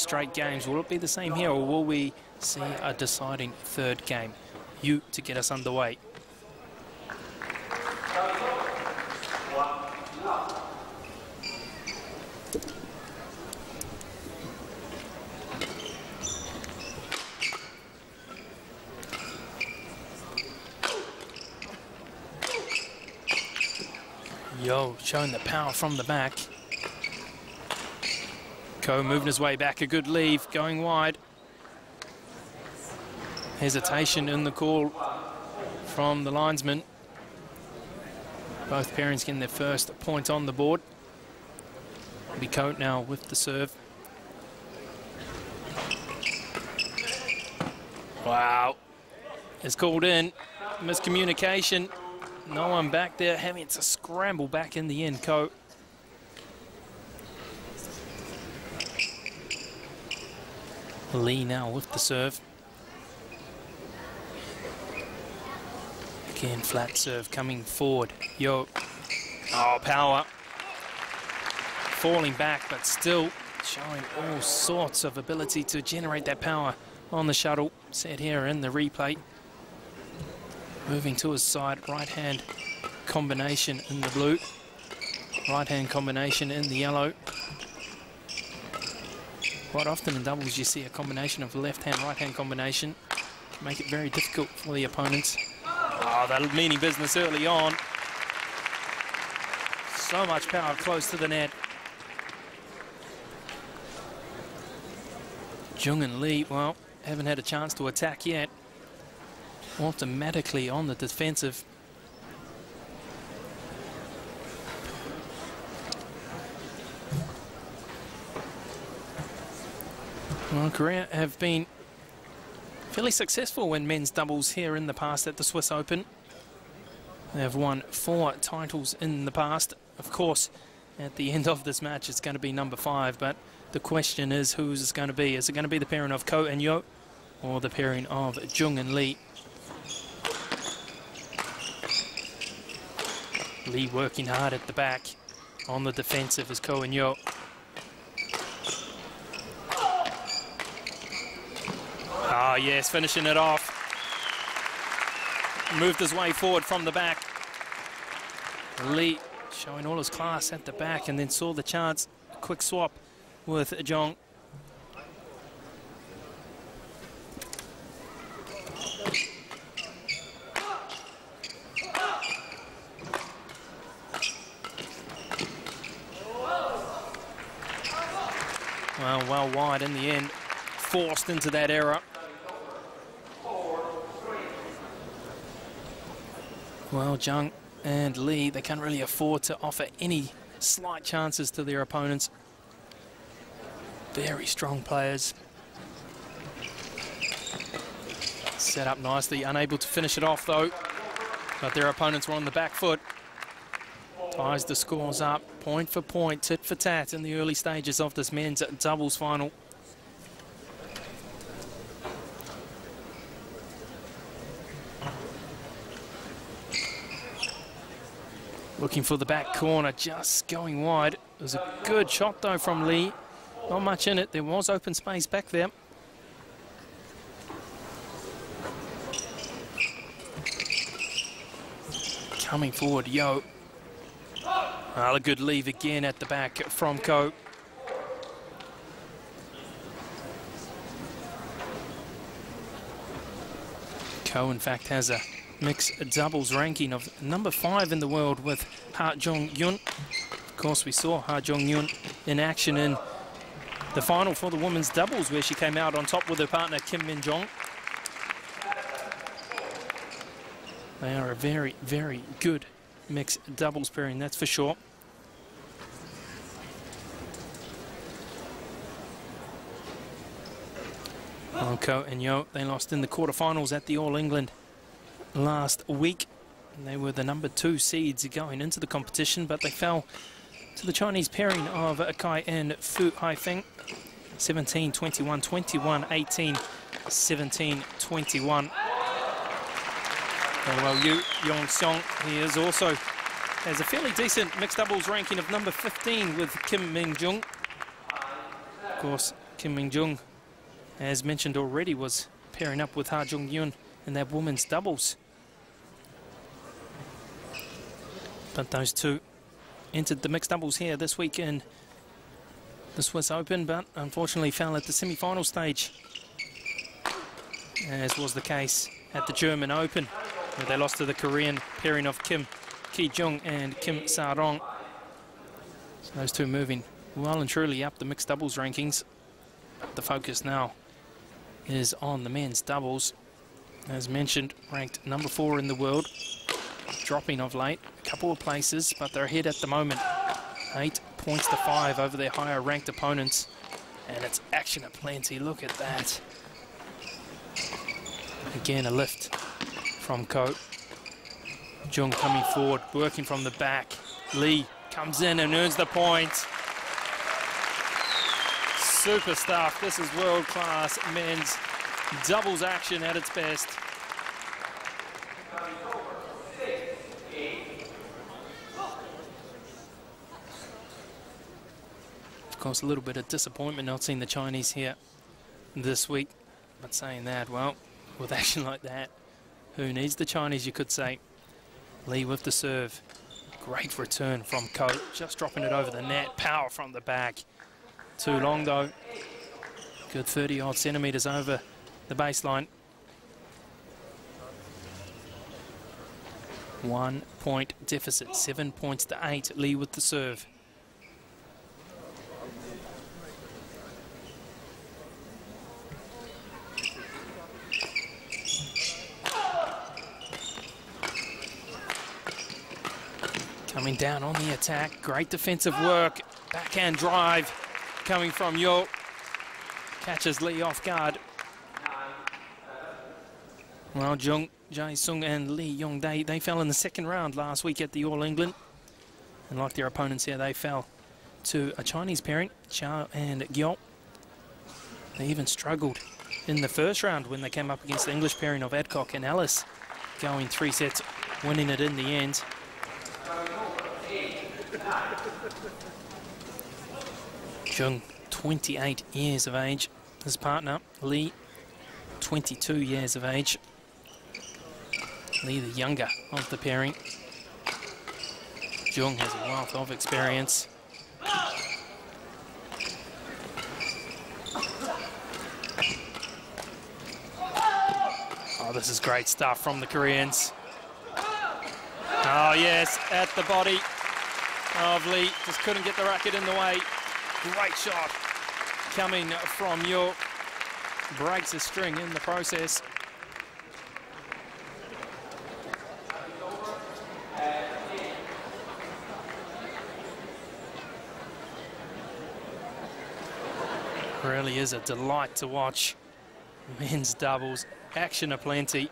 straight games. Will it be the same here, or will we see a deciding third game? You to get us underway. Yeo showing the power from the back. Ko moving his way back, a good leave, going wide. Hesitation in the call from the linesman. Both pairings getting their first point on the board. It'll be Ko now with the serve. Wow, it's called in. Miscommunication. No one back there, having to scramble back in the end. Ko. Lee now with the serve. Again, flat serve coming forward. Yeo. Oh, power. Falling back, but still showing all sorts of ability to generate that power on the shuttle. Set here in the replay. Moving to his side, right hand combination in the blue. Right hand combination in the yellow. Quite often in doubles you see a combination of left hand, right hand combination. Can make it very difficult for the opponents. Oh, that meaning business early on. So much power close to the net. Jung and Lee, well, haven't had a chance to attack yet. Automatically on the defensive. Well, Korea have been fairly successful in men's doubles here in the past at the Swiss Open. They have won 4 titles in the past. Of course, at the end of this match, it's going to be number 5, but the question is, who's it going to be? Is it going to be the pairing of Ko and Yeo, or the pairing of Jung and Lee? Lee working hard at the back. On the defensive is Ko and Yeo. Ah, yes, finishing it off. Moved his way forward from the back. Lee showing all his class at the back, and then saw the chance. A quick swap with Jong. Well wide in the end. Forced into that error. Well, Jung and Lee, they can't really afford to offer any slight chances to their opponents. Very strong players. Set up nicely, unable to finish it off though. But their opponents were on the back foot. Ties the scores up, point for point, tit for tat in the early stages of this men's doubles final. Looking for the back corner, just going wide. It was a good shot though from Lee. Not much in it, there was open space back there. Coming forward, Yeo. A good leave again at the back from Ko. Ko, in fact, has a mixed doubles ranking of number 5 in the world with Ha Jong-yoon. Of course, we saw Ha Jong-yoon in action in the final for the women's doubles, where she came out on top with her partner Kim Min-jong. They are a very, very good mixed doubles pairing, that's for sure. Ko and Yeo, they lost in the quarterfinals at the All England last week. And they were the number 2 seeds going into the competition, but they fell to the Chinese pairing of Kai and Fu Haifeng. 17-21, 21-18, 17-21. Well, Yu Yong-song, he is also has a fairly decent mixed doubles ranking of number 15 with Kim Min-jung. Of course, Kim Min-jung, as mentioned already, was pairing up with Ha Jung-yoon in that women's doubles. But those two entered the mixed doubles here this week in the Swiss Open, but unfortunately fell at the semi-final stage, as was the case at the German Open, where they lost to the Korean pairing of Kim Ki-jung and Kim Sa-rong. So those two moving well and truly up the mixed doubles rankings. The focus now is on the men's doubles. As mentioned, ranked number 4 in the world, dropping of late, a couple of places, but they're ahead at the moment. 8 points to 5 over their higher ranked opponents. And it's action aplenty, look at that. Again, a lift from Ko. Jung coming forward, working from the back. Lee comes in and earns the point. Super stuff. This is world-class men's doubles action at its best. Of course, a little bit of disappointment not seeing the Chinese here this week. But saying that, well, with action like that, who needs the Chinese, you could say. Lee with the serve. Great return from Ko, just dropping it over the net. Power from the back. Too long though. Good 30-odd centimetres over the baseline. 1 point deficit, 7 points to 8. Lee with the serve. Coming down on the attack, great defensive work, backhand drive coming from Yo. Catches Lee off guard. Well, Jung Jae-sung and Lee Yong-dae, they fell in the second round last week at the All England. And like their opponents here, they fell to a Chinese pairing, Chao and Gyo. They even struggled in the first round when they came up against the English pairing of Adcock and Ellis, going 3 sets, winning it in the end. Jung, 28 years of age. His partner, Lee, 22 years of age. Lee, the younger of the pairing. Jung has a wealth of experience. Oh, this is great stuff from the Koreans. Oh, yes, at the body of Lee. Just couldn't get the racket in the way. Great shot coming from Yo. Breaks a string in the process. Really is a delight to watch. Men's doubles, action aplenty.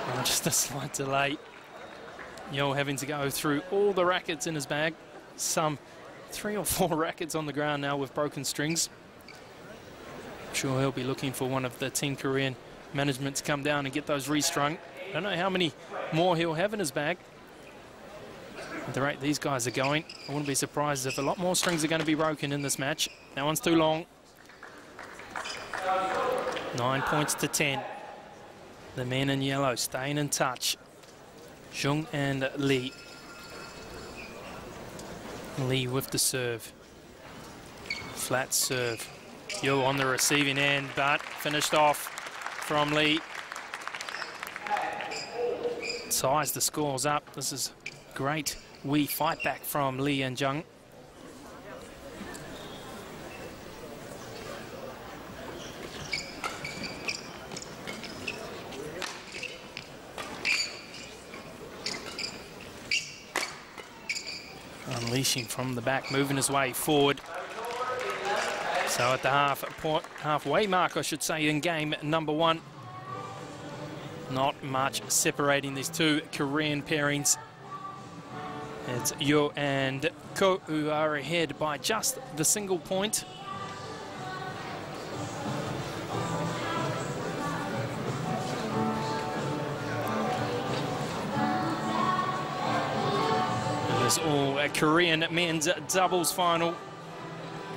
Oh, just a slight delay. Yo having to go through all the rackets in his bag. Some 3 or 4 rackets on the ground now with broken strings. I'm sure he'll be looking for one of the Team Korean management to come down and get those restrung. I don't know how many more he'll have in his bag. At the rate these guys are going, I wouldn't be surprised if a lot more strings are going to be broken in this match. That one's too long. 9 points to 10. The men in yellow staying in touch. Jung and Lee. Lee with the serve. Flat serve. Yo on the receiving end, but finished off from Lee. Ties the scores up. This is great wee fight back from Lee and Jung. Unleashing from the back, moving his way forward. So at the halfway mark, I should say, in game number 1. Not much separating these two Korean pairings. It's Yo and Ko who are ahead by just the single point. This all a Korean men's doubles final.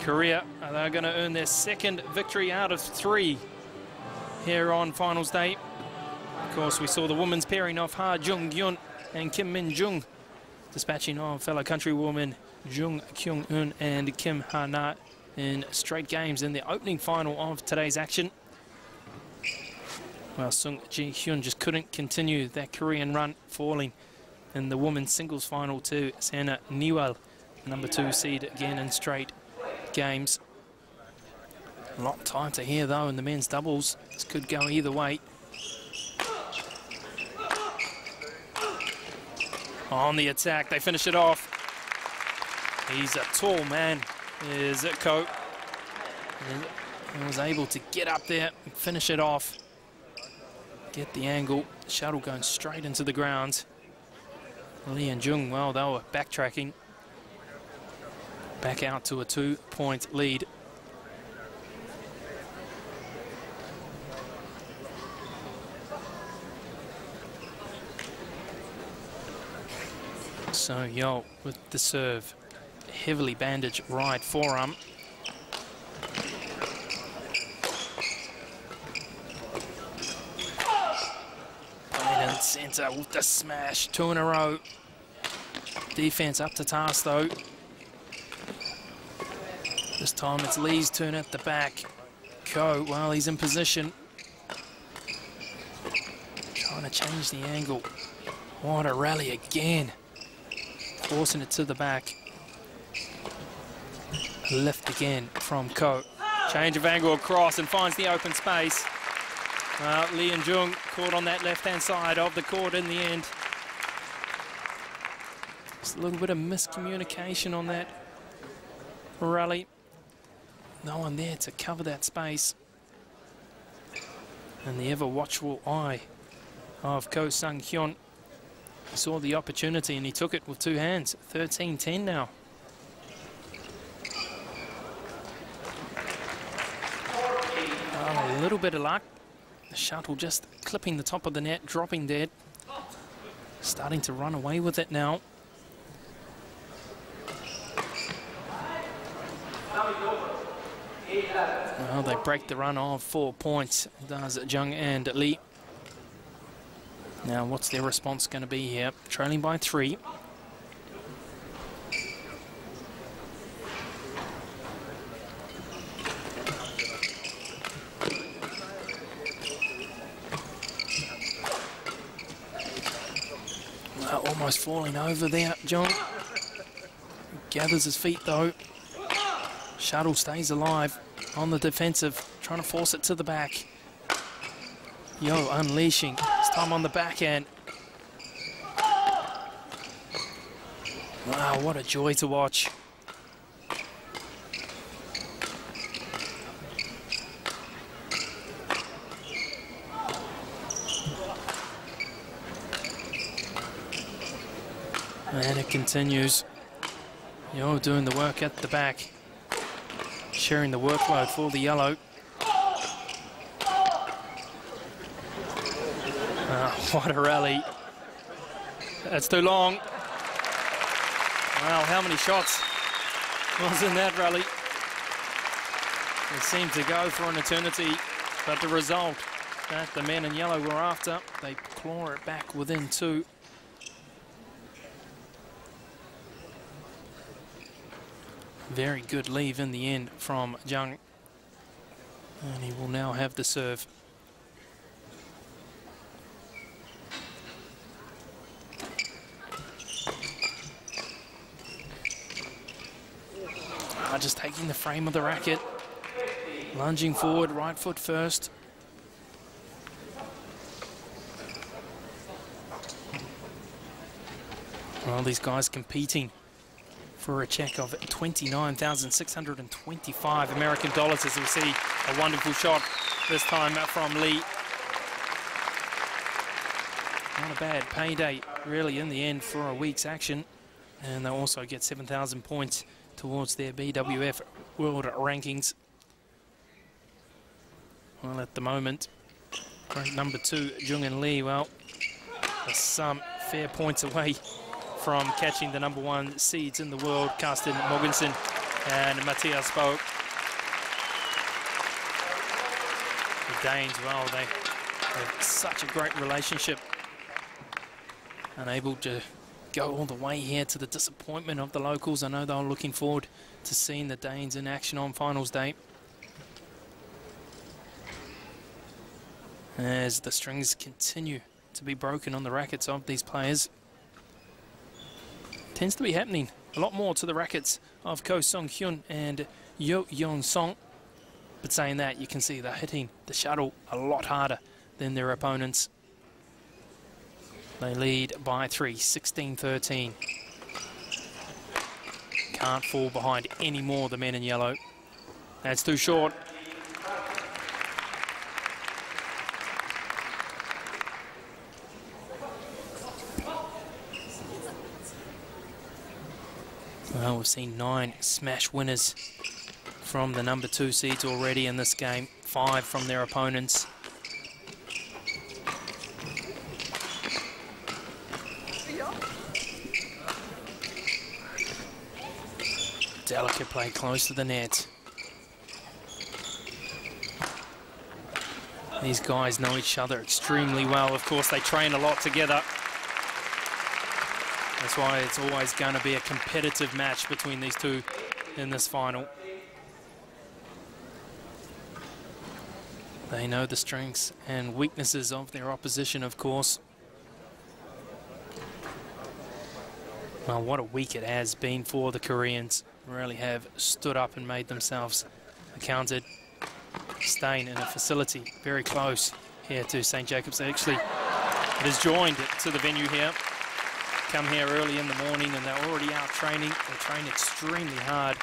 Korea, they're going to earn their second victory out of 3 here on finals day. Of course, we saw the women's pairing of Ha Jung-gyun and Kim Min-jung dispatching of fellow countrywoman Jung Kyung-eun and Kim Ha-na in straight games in the opening final of today's action. Well, Sung Ji-hyun just couldn't continue that Korean run, falling in the women's singles final to Sana Newell, number 2 seed again in straight games. A lot tighter here though in the men's doubles. This could go either way. On the attack, they finish it off. He's a tall man, is Ko. And was able to get up there and finish it off. Get the angle, shuttle going straight into the ground. Lee and Jung, well, they were backtracking. Back out to a 2-point lead. So Yo with the serve, heavily bandaged right forearm. Played in centre with the smash, 2 in a row. Defense up to task though. This time it's Lee's turn at the back. Ko, well, he's in position. Trying to change the angle. What a rally again. Forcing it to the back. Lift again from Ko. Change of angle across and finds the open space. Lee and Jung caught on that left-hand side of the court in the end. Just a little bit of miscommunication on that rally. No one there to cover that space. And the ever-watchful eye of Ko Sung-hyun saw the opportunity and he took it with 2 hands. 13-10 now. A little bit of luck. The shuttle just clipping the top of the net, dropping dead. Starting to run away with it now. Well, they break the run of 4 points, does Jung and Lee. Now, what's their response going to be here? Trailing by 3. Almost falling over there, Jung. Gathers his feet though. Shuttle stays alive on the defensive, trying to force it to the back. Yo unleashing, this time on the backhand. Wow, what a joy to watch. And it continues. Yo doing the work at the back. Sharing the workload for the yellow. What a rally. That's too long. Wow, how many shots was in that rally? It seemed to go for an eternity, but the result that the men in yellow were after, they claw it back within 2. Very good leave in the end from Jung. And he will now have the serve. Just taking the frame of the racket. Lunging forward, right foot first. Well, these guys competing for a check of 29,625 American dollars as we see a wonderful shot this time from Lee. Not a bad payday really in the end for a week's action, and they'll also get 7,000 points towards their BWF World Rankings. Well, at the moment, ranked number 2, Jung and Lee, well, there's some fair points away from catching the #1 seeds in the world, Karsten Mogensen and Matthias Bo. The Danes, well, they have such a great relationship. Unable to go all the way here, to the disappointment of the locals. I know they were looking forward to seeing the Danes in action on finals day. As the strings continue to be broken on the rackets of these players. Tends to be happening a lot more to the rackets of Ko Song-hyun and Yo Yeon-song. But saying that, you can see they're hitting the shuttle a lot harder than their opponents. They lead by 3, 16-13. Can't fall behind any more, the men in yellow. That's too short. Well, we've seen 9 smash winners from the #2 seeds already in this game. 5 from their opponents. Delicate play close to the net. These guys know each other extremely well. Of course, they train a lot together. That's why it's always going to be a competitive match between these two in this final. They know the strengths and weaknesses of their opposition, of course. Well, what a week it has been for the Koreans. Really have stood up and made themselves accounted. Staying in a facility very close here to St. Jacobs. Actually, it is joined to the venue here. Come here early in the morning and they're already out training. They train extremely hard.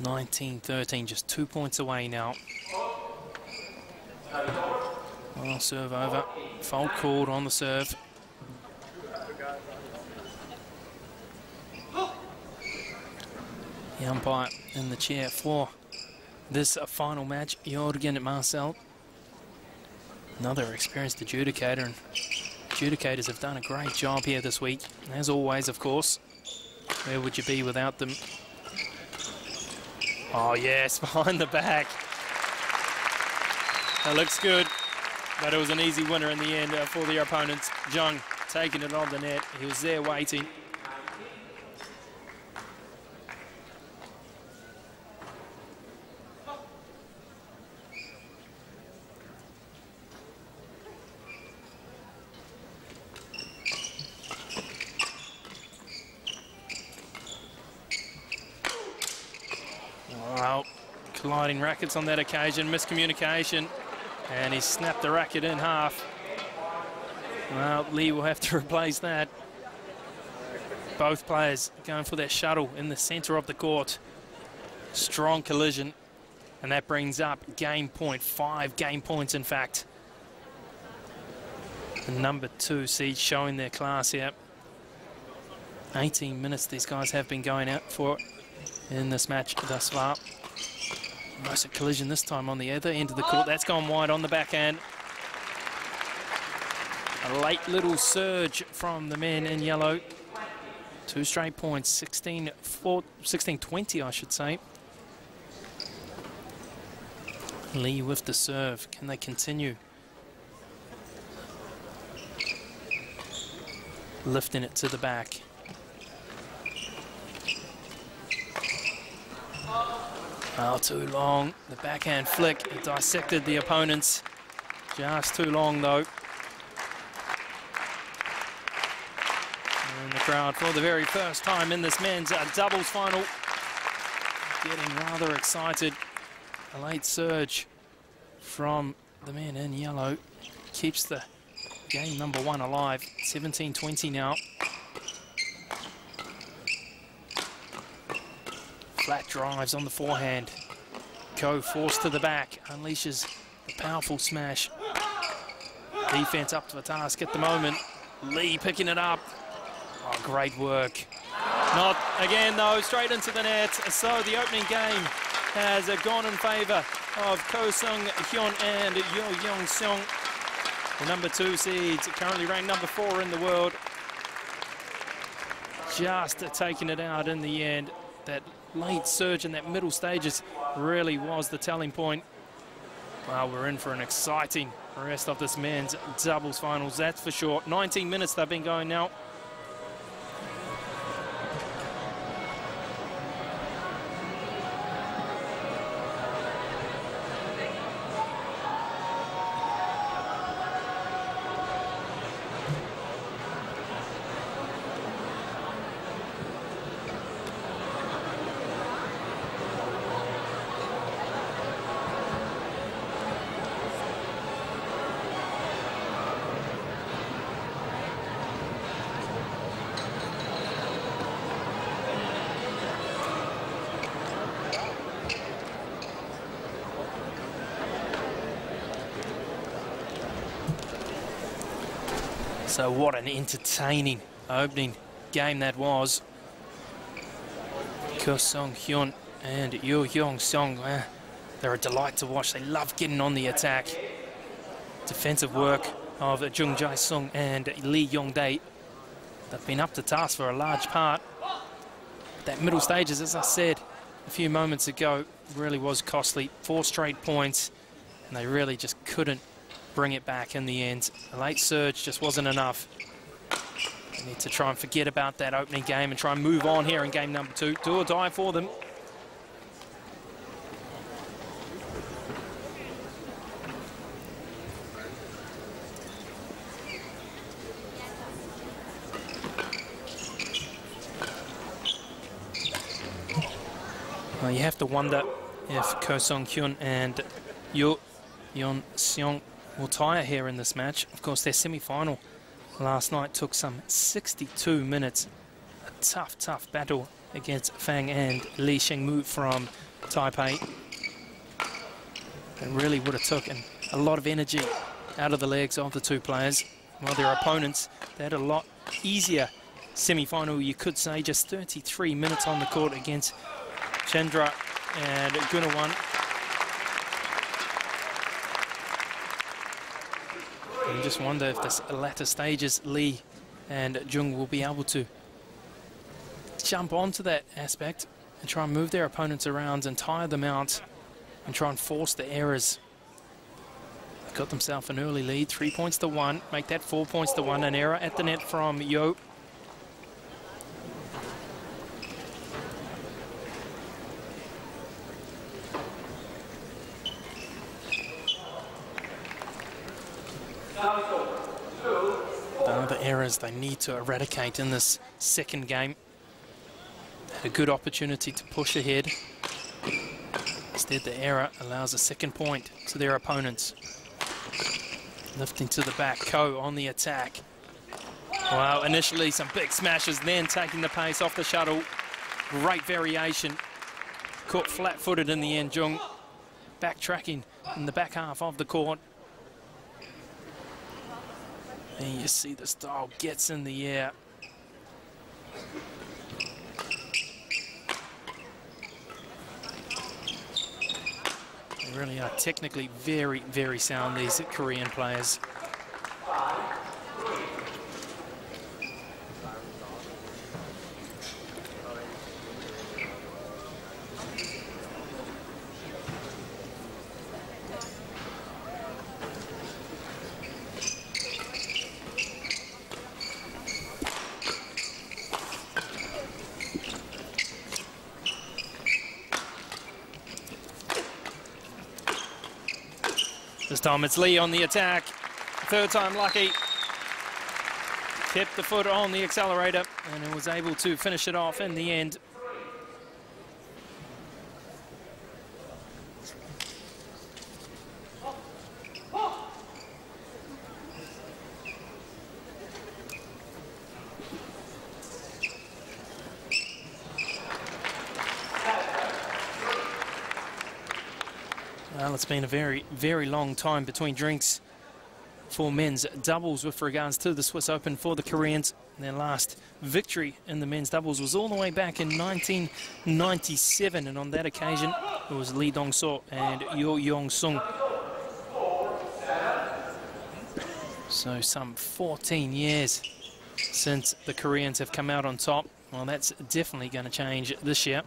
(19-13), just 2 points away now. Well, serve over. Fault called on the serve. The umpire in the chair for this final match, Jørgen Marcel. Another experienced adjudicator, and adjudicators have done a great job here this week. As always, of course. Where would you be without them? Oh yes, behind the back. That looks good, but it was an easy winner in the end for their opponents. Jung taking it on the net. He was there waiting. Well, colliding rackets on that occasion, miscommunication, and he snapped the racket in half. Well, Lee will have to replace that. Both players going for their shuttle in the center of the court. Strong collision, and that brings up game point, 5 game points in fact. The #2 seed showing their class here. 18 minutes these guys have been going out for in this match thus far. Almost a collision this time on the other end of the court. That's gone wide on the backhand. A late little surge from the men in yellow. 2 straight points, 16-20, I should say. Lee with the serve. Can they continue? Lifting it to the back. Oh, too long. The backhand flick, it dissected the opponents. Just too long, though. And the crowd, for the very first time in this men's doubles final, getting rather excited. A late surge from the men in yellow keeps the game #1 alive. 17-20 now. Flat drives on the forehand. Ko forced to the back, unleashes a powerful smash. Defense up to the task at the moment. Lee picking it up. Oh, great work. Not again though, straight into the net. So the opening game has gone in favour of Ko Sung Hyun and Yo Young Seong. The number 2 seeds, currently ranked number 4 in the world. Just taking it out in the end. That late surge in that middle stages really was the telling point. Well, we're in for an exciting rest of this men's doubles finals, that's for sure. 19 minutes they've been going now. So what an entertaining opening game that was. Ko Sung Hyun and Yo Young Seong, they're a delight to watch. They love getting on the attack. Defensive work of Jung Jae Sung and Lee Yong Dae. They've been up to task for a large part. That middle stages, as I said a few moments ago, really was costly. 4 straight points, and they really just couldn't bring it back in the end. A late surge just wasn't enough. They need to try and forget about that opening game and try and move on here in game number 2. Do or die for them. Well, you have to wonder if Ko Sung Hyun and Yo Young Seong will tire here in this match. Of course, their semi-final last night took some 62 minutes. A tough, tough battle against Fang and Lee Shengmu from Taipei. It really would have taken a lot of energy out of the legs of the 2 players. While their opponents, they had a lot easier semi-final, you could say. Just 33 minutes on the court against Chandra and Gunawan. You just wonder if this latter stages, Lee and Jung will be able to jump onto that aspect and try and move their opponents around and tire them out and try and force the errors. They've got themselves an early lead, 3 points to 1, make that 4 points to 1. An error at the net from Yo. The errors they need to eradicate in this second game. A good opportunity to push ahead. Instead, the error allows a second point to their opponents. Lifting to the back, Ko on the attack. Wow, initially some big smashes, then taking the pace off the shuttle. Great variation. Caught flat-footed in the end, Jung. Backtracking in the back half of the court. And you see the style gets in the air. They really are technically very, very sound, these Korean players. This time it's Lee on the attack. 3rd time lucky. Kept the foot on the accelerator and was able to finish it off in the end. Well, it's been a very, very long time between drinks for men's doubles with regards to the Swiss Open for the Koreans. Their last victory in the men's doubles was all the way back in 1997, and on that occasion it was Lee Dong-so and Yo Yong-sung. So some 14 years since the Koreans have come out on top. Well, that's definitely going to change this year.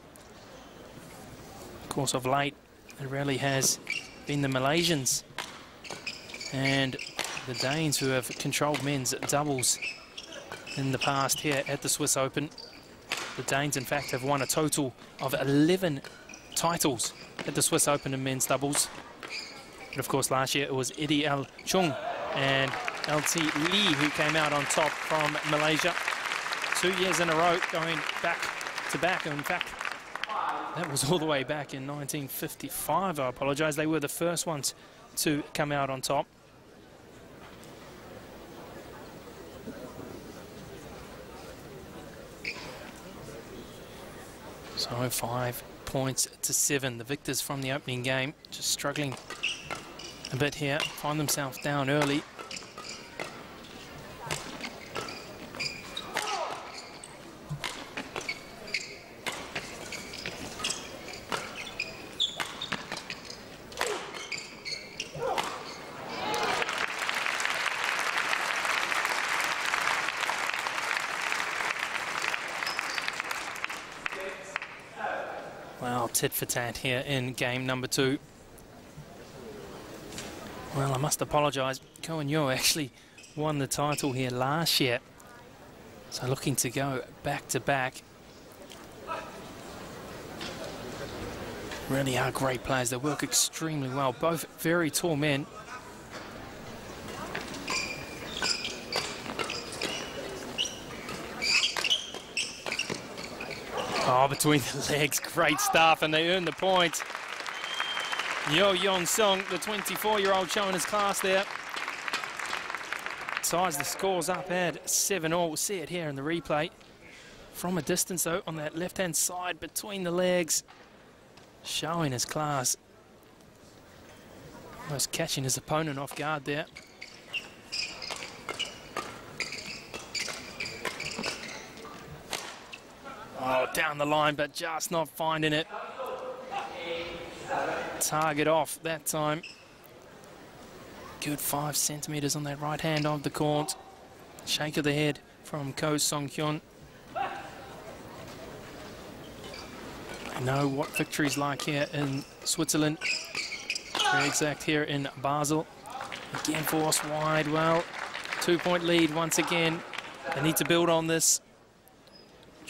Of course, of late, it really has been the Malaysians and the Danes who have controlled men's doubles in the past here at the Swiss Open. The Danes, in fact, have won a total of 11 titles at the Swiss Open in men's doubles. But of course, last year it was Eddie L. Chung and LT Lee who came out on top from Malaysia. 2 years in a row going back to back. In fact, that was all the way back in 1955. I apologize. They were the first ones to come out on top. So 5 points to 7. The victors from the opening game just struggling a bit here. Find themselves down early. Well, tit for tat here in game number 2. Well, I must apologise. Ko In-young actually won the title here last year. So looking to go back to back. Really are great players. They work extremely well. Both very tall men. Oh, between the legs, great stuff, and they earn the point. Yo Yong-sung, the 24-year-old, showing his class there. Ties the scores up at 7-all. We'll see it here in the replay. From a distance, though, on that left-hand side, between the legs, showing his class. Almost catching his opponent off guard there. Oh, down the line, but just not finding it. Target off that time. Good 5 centimetres on that right hand of the court. Shake of the head from Ko Song-hyun. I know what victory's like here in Switzerland. Very exact here in Basel. Again, forced wide. Well, 2-point lead once again. They need to build on this.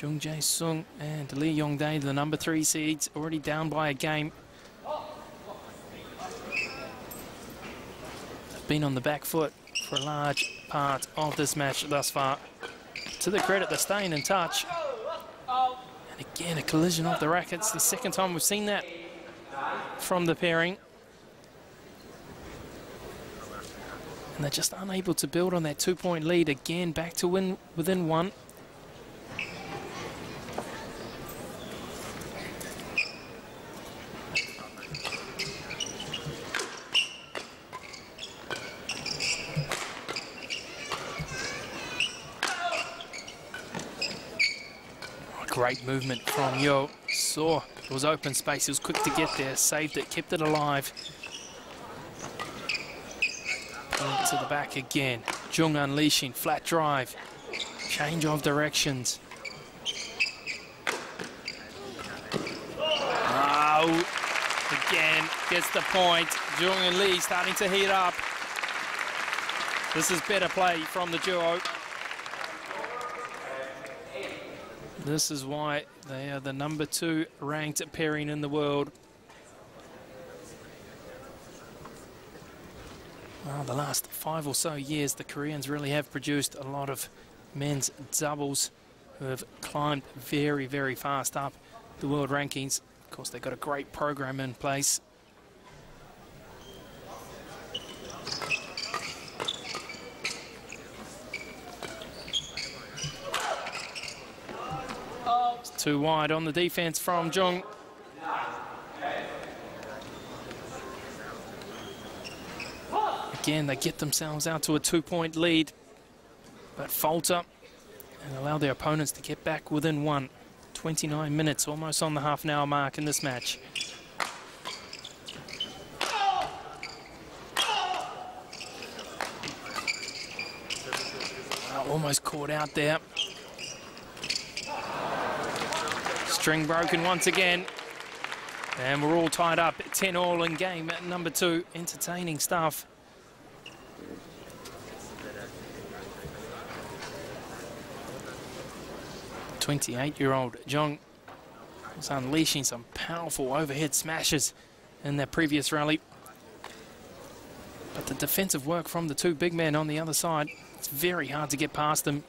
Jung Jae-sung and Lee Yong-dae, the number 3 seeds, already down by a game. They've been on the back foot for a large part of this match thus far. To their credit, they're staying in touch. And again, a collision of the rackets. The second time we've seen that from the pairing. And they're just unable to build on that 2-point lead. Again, back to within 1. Great movement from Yo. Saw it was open space. He was quick to get there. Saved it. Kept it alive. Point to the back again. Jung unleashing. Flat drive. Change of directions. Oh, again, gets the point. Jung and Lee starting to heat up. This is better play from the duo. This is why they are the number 2 ranked pairing in the world. Well, the last 5 or so years, the Koreans really have produced a lot of men's doubles who have climbed very, very fast up the world rankings. Of course, they've got a great program in place. Too wide on the defense from Jung. again, they get themselves out to a 2-point lead, but falter and allow their opponents to get back within one. 29 minutes, almost on the half-an-hour mark in this match. Almost caught out there. String broken once again. And we're all tied up, 10-all in game at number 2. Entertaining stuff. The 28-year-old Jung was unleashing some powerful overhead smashes in that previous rally. But the defensive work from the two big men on the other side, it's very hard to get past them.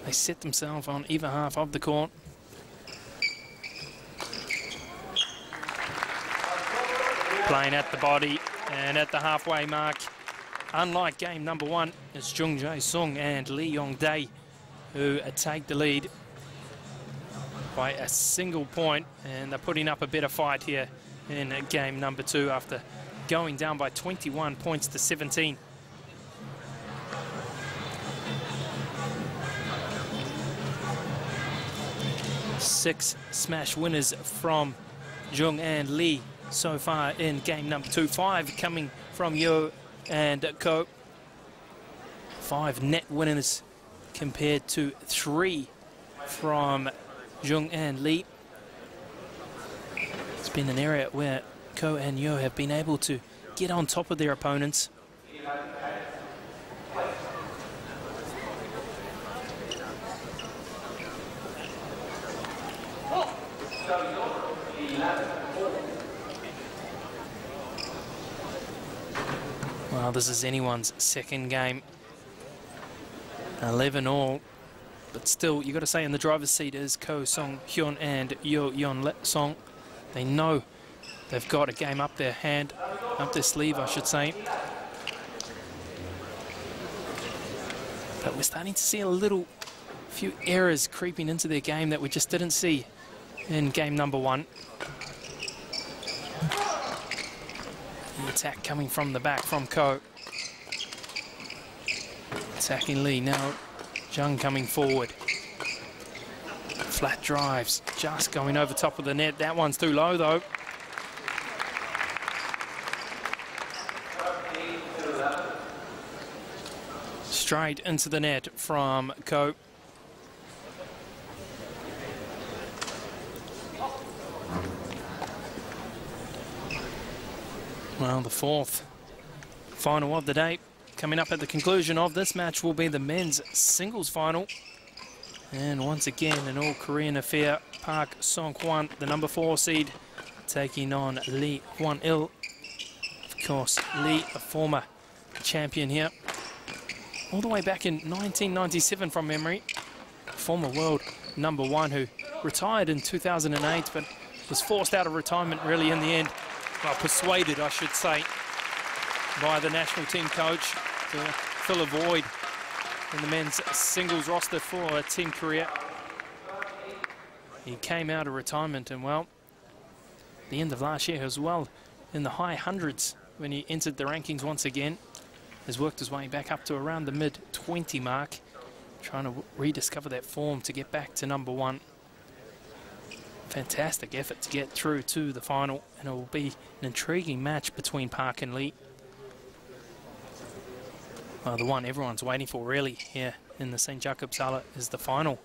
They set themselves on either half of the court. Playing at the body and at the halfway mark. Unlike game number 1, it's Jung Jae-sung and Lee Yong-dae who take the lead by a single point, and they're putting up a better fight here in game number 2 after going down by 21 points to 17. Six smash winners from Jung and Lee so far in game number 2. 5 coming from Yo and Ko. 5 net winners compared to 3 from Jung and Lee. It's been an area where Ko and Yo have been able to get on top of their opponents. Well, this is anyone's second game. 11-all. But still, you've got to say in the driver's seat is Ko Song-hyun and Yo Yeon-song. They know they've got a game up their hand, up their sleeve, I should say. But we're starting to see a few errors creeping into their game that we just didn't see in game number 1. The attack coming from the back from Ko. Attacking Lee now. Jung coming forward. Flat drives, just going over top of the net. That one's too low though. Straight into the net from Ko. Well, the 4th final of the day. Coming up at the conclusion of this match will be the men's singles final. And once again, an all-Korean affair. Park Song-hwan, the number 4 seed, taking on Lee Hwan-il. Of course, Lee, a former champion here. All the way back in 1997 from memory. Former world number 1 who retired in 2008, but was forced out of retirement really in the end. Well, persuaded, I should say, by the national team coach to fill a void in the men's singles roster for Team Korea. He came out of retirement and, well, the end of last year as well, in the high hundreds when he entered the rankings once again. Has worked his way back up to around the mid-20 mark, trying to rediscover that form to get back to number 1. Fantastic effort to get through to the final, and it will be an intriguing match between Park and Lee. Well, the one everyone's waiting for really here in the St. Jakobshalle is the final.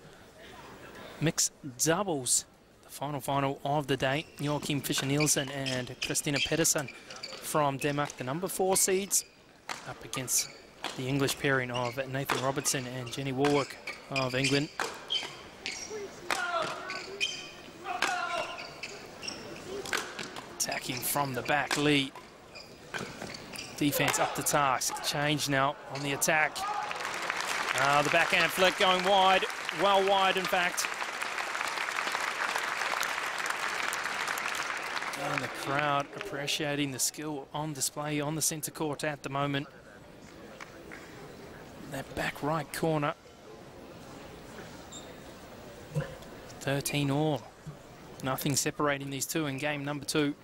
Mixed doubles, the final of the day. Joachim Fischer-Nielsen and Christina Pedersen from Denmark, the number 4 seeds, up against the English pairing of Nathan Robertson and Jenny Warwick of England. Attacking from the back, Lee. Defense up to task. Change now on the attack. The backhand flick going wide. Well wide, in fact. And the crowd appreciating the skill on display on the centre court at the moment. That back right corner. 13-all. Nothing separating these two in game number 2.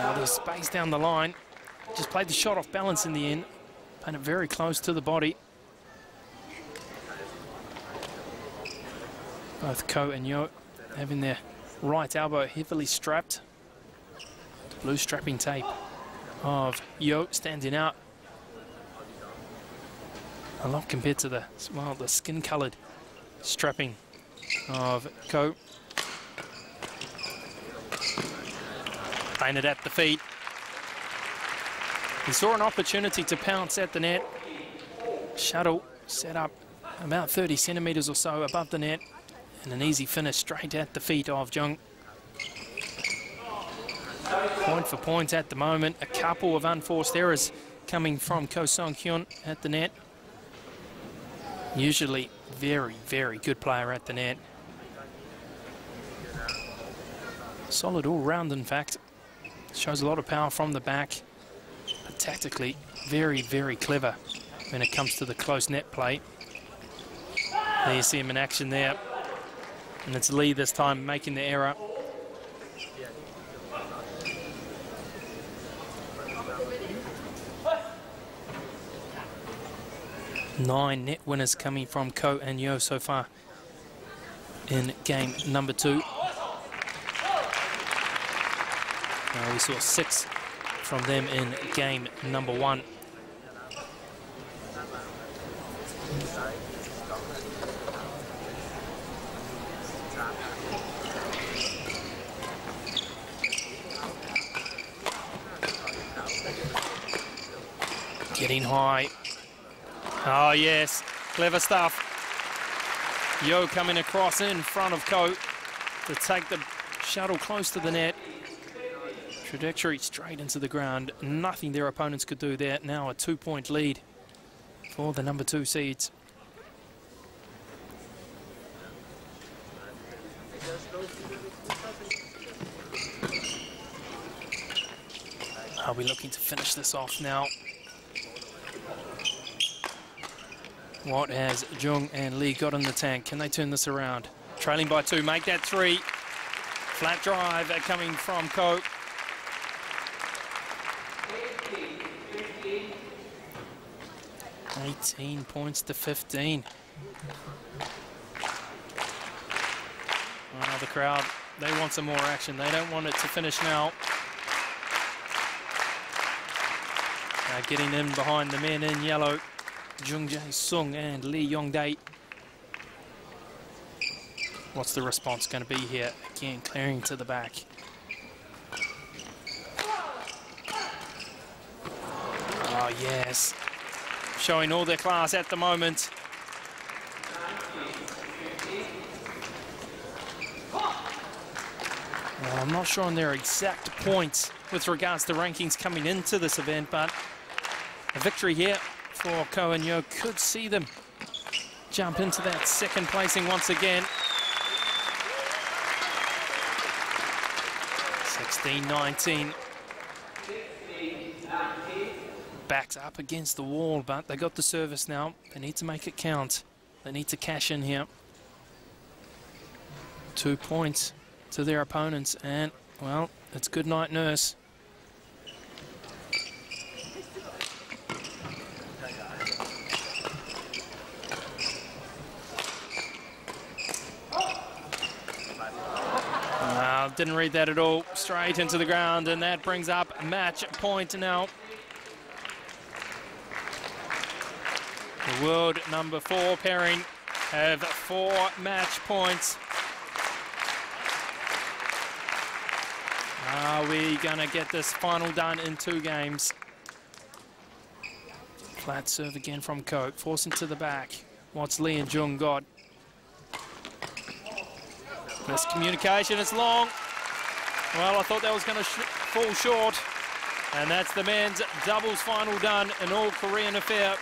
Now there's space down the line. Just played the shot off balance in the end. Played it very close to the body. Both Ko and Yeo having their right elbow heavily strapped. The blue strapping tape of Yeo standing out a lot compared to the, well, the skin-coloured strapping of Ko. Painted at the feet. He saw an opportunity to pounce at the net. Shuttle set up about 30 centimetres or so above the net, and an easy finish straight at the feet of Jung. Point for point at the moment. A couple of unforced errors coming from Ko Song-hyun at the net. Usually very, very good player at the net. Solid all round, in fact. Shows a lot of power from the back, but tactically very, very clever when it comes to the close net play. There you see him in action there. And it's Lee this time making the error. Nine net winners coming from Ko and Yeo so far in game number 2. We saw 6 from them in game number 1. Getting high. Oh yes, clever stuff. Yeo coming across in front of Ko to take the shuttle close to the net. Trajectory straight into the ground. Nothing their opponents could do there. Now a 2-point lead for the number 2 seeds. Are we looking to finish this off now? What has Jung and Lee got in the tank? Can they turn this around? Trailing by 2, make that 3. Flat drive coming from Ko. 18 points to 15. The crowd, they want some more action. They don't want it to finish now. Getting in behind the men in yellow, Jung Jae-sung and Lee Yong-dae. What's the response going to be here? Again, clearing to the back. Oh, yes. Showing all their class at the moment. Well, I'm not sure on their exact points with regards to rankings coming into this event, but a victory here for Ko and Yeo could see them jump into that second placing once again. 16-19. Backs up against the wall, but they got the service now. They need to make it count. They need to cash in here. 2 points to their opponents, and, well, it's good night, nurse. Didn't read that at all. Straight into the ground, and that brings up match point now. The world number 4 pairing have 4 match points. Are we gonna get this final done in 2 games? Flat serve again from Ko, forcing to the back. What's Lee and Jung got? Miscommunication, it's long. Well, I thought that was going to fall short. And that's the men's doubles final done, an all-Korean affair.